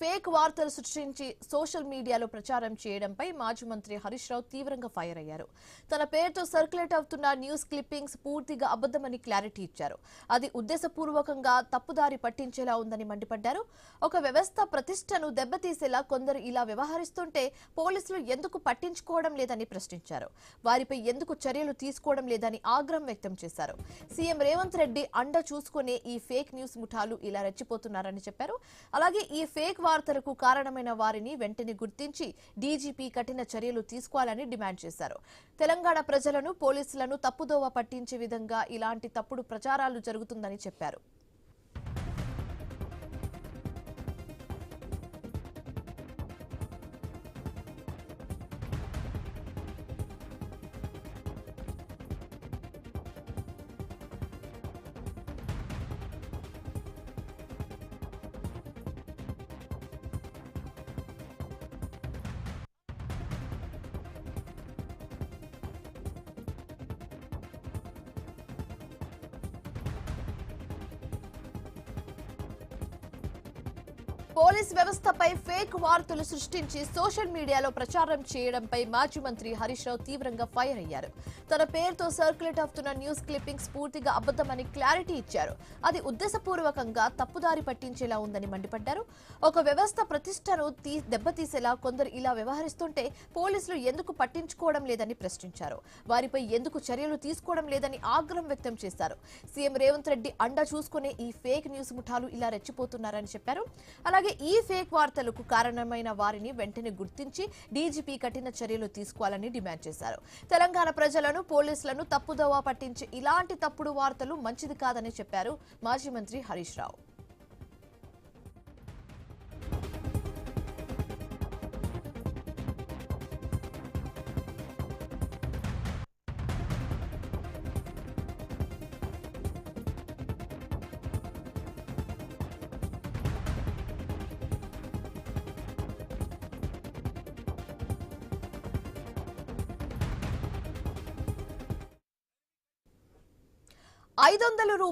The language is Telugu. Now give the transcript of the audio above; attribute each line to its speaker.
Speaker 1: ఫేక్ వార్తలు సృష్టించి సోషల్ మీడియాలో ప్రచారం చేయడంపై మాజీ మంత్రి హరీష్ రావు తీవ్రంగా ఫైర్ అయ్యారు. తన పేరుతో సర్క్యులేట్ అవుతున్న న్యూస్ క్లిప్పింగ్స్ పూర్తిగా అబద్ధమని క్లారిటీ ఇచ్చారు. అది ఉద్దేశపూర్వకంగా తప్పుదారి పట్టించేలా ఉందని మండిపడ్డారు. ఒక వ్యవస్థ ప్రతిష్టను దెబ్బతీసేలా కొందరు ఇలా వ్యవహరిస్తుంటే పోలీసులు ఎందుకు పట్టించుకోవడం లేదని ప్రశ్నించారు. వారిపై ఎందుకు చర్యలు తీసుకోవడం లేదని ఆగ్రహం వ్యక్తం చేశారు. సీఎం రేవంత్ రెడ్డి అండ చూసుకునే ఈ ఫేక్ న్యూస్ ముఠాలు ఇలా రెచ్చిపోతున్నారని చెప్పారు. అలాగే ఈ ఫేక్ వార్తలకు కారణమైన వారిని వెంటనే గుర్తించి డీజీపీ కఠిన చర్యలు తీసుకోవాలని డిమాండ్ చేశారు. తెలంగాణ ప్రజలను, పోలీసులను తప్పుదోవ పట్టించే విధంగా ఇలాంటి తప్పుడు ప్రచారాలు జరుగుతుందని చెప్పారు. పోలీస్ వ్యవస్థపై ఫేక్ వార్తలు సృష్టించి సోషల్ మీడియాలో ప్రచారం చేయడంపై మాజీ మంత్రి హరీష్ రావు తీవ్రంగా ఫైర్ అయ్యారు. తన పేరుతో సర్క్యులేట్ అవుతున్న న్యూస్ క్లిప్పింగ్స్ పూర్తిగా అబద్ధమని క్లారిటీ ఇచ్చారు. అది ఉద్దేశపూర్వకంగా తప్పుదారి పట్టించేలా ఉందని మండిపడ్డారు. ఒక వ్యవస్థ ప్రతిష్టను దెబ్బతీసేలా కొందరు ఇలా వ్యవహరిస్తుంటే పోలీసులు ఎందుకు పట్టించుకోవడం లేదని ప్రశ్నించారు. వారిపై ఎందుకు చర్యలు తీసుకోవడం లేదని ఆగ్రహం వ్యక్తం చేశారు. సీఎం రేవంత్ రెడ్డి అండ చూసుకునే ఈ ఫేక్ న్యూస్ ముఠాలు ఇలా రెచ్చిపోతున్నారని చెప్పారు. అలాగే ఈ ఫేక్ వార్తలకు కారణమైన వారిని వెంటనే గుర్తించి డీజీపీ కఠిన చర్యలు తీసుకోవాలని డిమాండ్ చేశారు. తెలంగాణ ప్రజలను, పోలీసులను తప్పుదోవ పట్టించే ఇలాంటి తప్పుడు వార్తలు మంచిది కాదని చెప్పారు మాజీ మంత్రి హరీష్ రావు. ₹500